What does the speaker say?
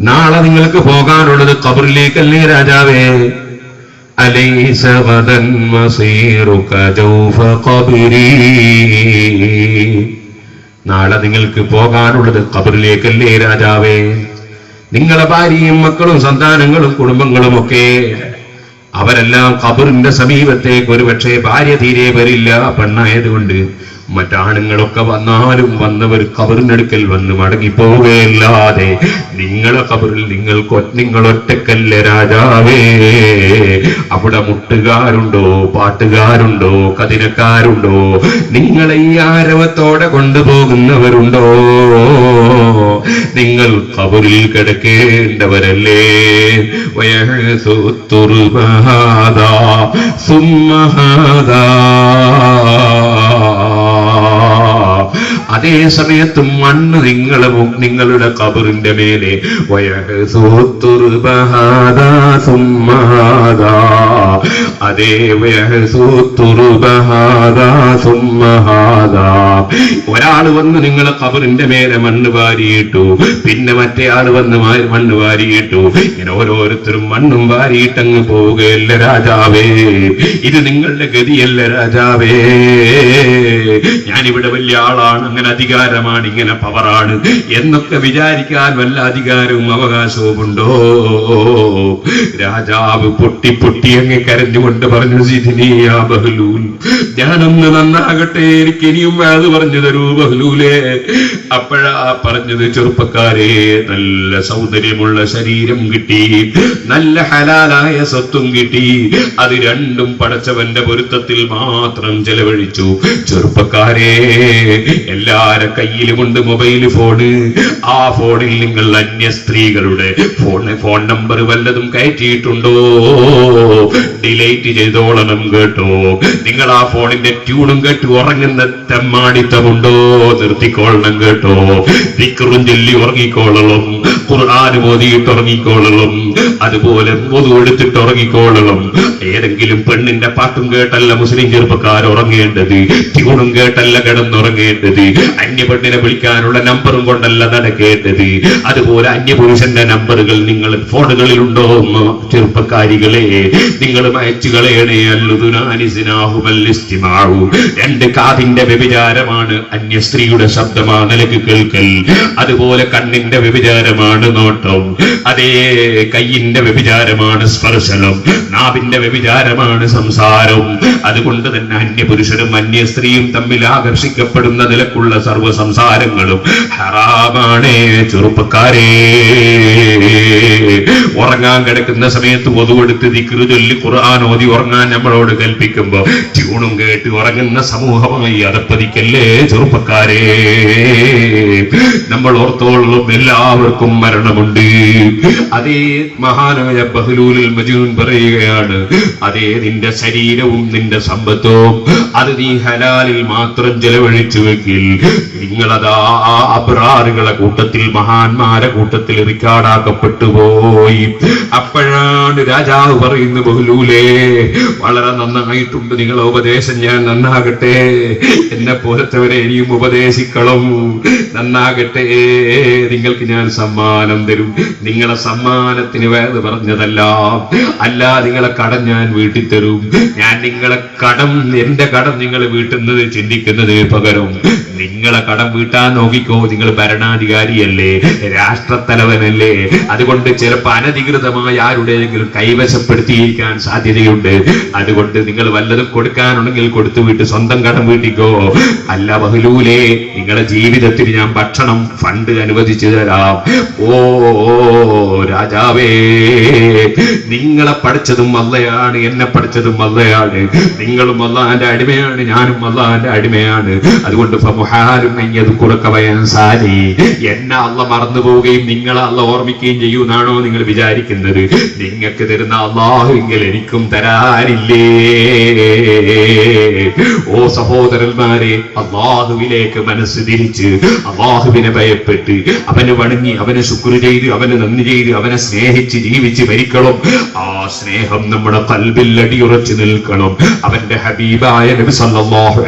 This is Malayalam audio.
നാളെ നിങ്ങൾക്ക് പോകാനുള്ളത് ഖബറിലേക്കല്ലേ രാജാവേ? അലൈസ ഗദൻ മസീറുക ജൗഫ ഖബരി. നാളെ നിങ്ങൾക്ക് പോകാനുള്ളത് ഖബറിലേക്കല്ലേ രാജാവേ? നിങ്ങളെ ഭാര്യയും മക്കളും സന്താനങ്ങളും കുടുംബങ്ങളും ഒക്കെ അവരെല്ലാം ഖബറിന്റെ സമീപത്തേക്ക് ഒരുപക്ഷെ ഭാര്യ തീരെ വരില്ല, പെണ്ണായതുകൊണ്ട്. മറ്റാണുങ്ങളൊക്കെ വന്നാലും വന്നവർ ഖബറിനടുക്കൽ വന്ന് മടങ്ങിപ്പോവുകയല്ലാതെ നിങ്ങളെ ഖബറിൽ നിങ്ങളൊറ്റക്കല്ല രാജാവേ. അവിടെ മുട്ടുകാരുണ്ടോ, പാട്ടുകാരുണ്ടോ, കതിനക്കാരുണ്ടോ, നിങ്ങളെ ഈ ആരവത്തോടെ കൊണ്ടുപോകുന്നവരുണ്ടോ? നിങ്ങൾ ഖബറിൽ കിടക്കേണ്ടവരല്ലേ? അതേ സമയത്ത് മണ്ണ് നിങ്ങളുടെ ഖബറിന്റെ മേലെ അതേ ഒരാള് വന്ന് നിങ്ങളെ ഖബറിന്റെ മേലെ മണ്ണ് വാരിയിട്ടു, പിന്നെ മറ്റേ ആള് വന്ന് മണ്ണ് വാരിയിട്ടു, ഇങ്ങനെ ഓരോരുത്തരും മണ്ണും വാരിയിട്ടങ്ങ് പോവുകയല്ല രാജാവേ. ഇത് നിങ്ങളുടെ ഗതിയല്ല രാജാവേ. ഞാനിവിടെ വലിയ ആളാണ്, അങ്ങനെ അധികാരമാണ്, ഇങ്ങനെ പവറാണ് എന്നൊക്കെ വിചാരിക്കാൻ വല്ല അധികാരവും അവകാശവും ഉണ്ടോ? രാജാവ് പൊട്ടി പൊട്ടി അങ്ങ് കരഞ്ഞുകൊണ്ട് പറഞ്ഞു, സിദ്നിയാ ബഹ്ലൂൽ, ഞാനൊന്ന് നന്നാകട്ടെ, എനിക്ക് ഇനിയും അത് പറഞ്ഞു തരൂ ബഹ്ലൂലേ. അപ്പോഴാ പറഞ്ഞത്, ചെറുപ്പക്കാരെ, നല്ല സൗന്ദര്യമുള്ള ശരീരം കിട്ടി, നല്ല ഹലാലായ സ്വത്തും കിട്ടി, അത് രണ്ടും പടച്ചവന്റെ പൊരുത്തത്തിൽ മാത്രം ചെലവഴിച്ചു. ചെറുപ്പക്കാരെ, എല്ലാരെ കയ്യിലുമുണ്ട് മൊബൈൽ ഫോണ്. ആ ഫോണിൽ നിങ്ങൾ അന്യ സ്ത്രീകളുടെ ഫോൺ നമ്പർ വല്ലതും കയറ്റിയിട്ടുണ്ടോ? ഡിലീറ്റ് ചെയ്തോളണം കേട്ടോ. നിങ്ങൾ ആ ഫോണിന്റെ ട്യൂണും കേട്ട് ഉറങ്ങുന്ന തെമ്മാടിത്തമുണ്ടോ? നിർത്തിക്കൊള്ളണം കേട്ടോ. ദിക്റും ചൊല്ലി ഉറങ്ങിക്കോളണം, ഖുർആൻ ഓതിയിട്ട് ഉറങ്ങിക്കോളണം, അതുപോലെ വുദു എടുത്തിട്ട് ഉറങ്ങിക്കോളണം. ഏതെങ്കിലും പെണ്ണിന്റെ പാട്ടും കേട്ടല്ല മുസ്ലിം ചെറുപ്പക്കാർ ഉറങ്ങേണ്ടത്, ട്യൂണും കേട്ടല്ല കിടന്നുറങ്ങേണ്ടത്, അന്യപെണ്ണിനെ വിളിക്കാനുള്ള നമ്പറും കൊണ്ടല്ല നടക്കേണ്ടത്. അതുപോലെ അന്യപുരുഷന്റെ നമ്പറുകൾ നിങ്ങൾ ഫോണുകളിലുണ്ടോ? ചെറുപ്പക്കാരികളെ, നിങ്ങൾ അയച്ചു കളയണേ. രണ്ട് കാതിന്റെ വ്യഭിചാരമാണ് അന്യ സ്ത്രീയുടെ ശബ്ദമാ നിലക്ക് കേൾക്കൽ. അതുപോലെ കണ്ണിന്റെ വ്യഭിചാരമാണ് നോട്ടം. അതേ കയ്യിന്റെ വ്യഭിചാരമാണ് സ്പർശനം. നാവിന്റെ വ്യഭിചാരമാണ് സംസാരം. അതുകൊണ്ട് തന്നെ അന്യപുരുഷനും അന്യ സ്ത്രീയും തമ്മിൽ ആകർഷിക്കപ്പെടുന്ന നിലക്കുള്ള സർവ്വ സംസാരങ്ങളും ഹറാമാണ്. ചെറുപ്പക്കാരെ, ഉറങ്ങാൻ കിടക്കുന്ന സമയത്ത് ഒതുവെടുത്ത് ദിക്റ് ചൊല്ലി ഖുർആൻ ഓതി ഉറങ്ങാൻ നമ്മളോട് കൽപ്പിക്കുമ്പോ ട്യൂണും കേട്ട് ഉറങ്ങുന്ന സമൂഹമായി അതപ്പതിക്കല്ലേ ചെറുപ്പക്കാരെ. നമ്മൾ ഓർത്തോളം എല്ലാവർക്കും മരണമുണ്ട്. അതേ മഹാനായ ബഹ്ലൂലുൽ മജ്നൂൻ പറയുകയാണ്, അതേ നിന്റെ ശരീരവും നിന്റെ സമ്പത്തും അത് നീ ഹലാലിൽ മാത്രം ചെലവഴിച്ചുവെങ്കിൽ നിങ്ങളതാ അബ്റാറുകളെ കൂട്ടത്തിൽ, മഹാന്മാരെ കൂട്ടത്തിൽ റിക്കാർഡാക്കപ്പെട്ടു പോയി. അപ്പോഴാണ് രാജാവ് പറയുന്നു, ബഹ്ലൂലേ, വളരെ നന്നായിട്ടുണ്ട് നിങ്ങളെ ഉപദേശം, ഞാൻ നന്നാകട്ടെ, എന്നെ പോലത്തവരെ ഇനിയും ഉപദേശിക്കണം, നന്നാകട്ടെ, നിങ്ങൾക്ക് ഞാൻ സമ്മാനം തരും. നിങ്ങളെ സമ്മാനത്തിന് വേറെ പറഞ്ഞതല്ല, അല്ല, നിങ്ങളെ കടം ഞാൻ വീട്ടിത്തരും. ഞാൻ നിങ്ങളെ കടം, എന്റെ കടം നിങ്ങൾ വീട്ടുന്നത് ചിന്തിക്കുന്നത് പകരം നിങ്ങളെ കടം വീട്ടാൻ നോക്കിക്കോ. നിങ്ങൾ ഭരണാധികാരിയല്ലേ, രാഷ്ട്രത്തലവനല്ലേ, അതുകൊണ്ട് ചിലപ്പോൾ അനധികൃതമായി ആരുടെയെങ്കിലും കൈവശപ്പെടുത്തിയിരിക്കാൻ സാധ്യതയുണ്ട്. അതുകൊണ്ട് നിങ്ങൾ വല്ലതും കൊടുക്കാനുണ്ടെങ്കിൽ കൊടുത്തു വിട്ട് സ്വന്തം കടം വീട്ടിക്കോ. അല്ല ബഹ്ലൂലേ, നിങ്ങളുടെ ജീവിതത്തിൽ ഞാൻ ഭക്ഷണം ഫണ്ട് അനുവദിച്ചു തരാം. ഓ രാജാവേ, നിങ്ങളെ പഠിച്ചതും അള്ളയാണ്, എന്നെ പഠിച്ചതും അള്ളയാണ്. നിങ്ങളും അള്ളാന്റെ അടിമയാണ്, ഞാനും അള്ളാന്റെ അടിമയാണ്. അതുകൊണ്ട് എന്നെ അള്ള മറന്നു പോവുകയും നിങ്ങളെ അള്ള ഓർമ്മിക്കുകയും ചെയ്യുമെന്നാണോ നിങ്ങൾ വിചാരിക്കുന്നത്? നിങ്ങൾക്ക് തരുന്ന അള്ളാഹുവിൽ എനിക്കും തരാനില്ലേ? ഓ സഹോദരന്മാരെ, അള്ളാഹുവിലേക്ക് മനസ്സ് തിരിച്ച് അള്ളാഹുവിനെ ഭയപ്പെട്ട് അവന് വണങ്ങി, അവനെ ശുക്ർ ചെയ്ത്, അവന് നന്ദി ചെയ്ത്, അവനെ സ്നേഹിച്ച് സ്നേഹിച്ച് ജീവിച്ച് മരിക്കണം. ആ സ്നേഹം നമ്മുടെ ഖൽബിൽ അടിയുറച്ചു നിൽക്കണം. അവന്റെ ഹബീബായ നബി സല്ലല്ലാഹു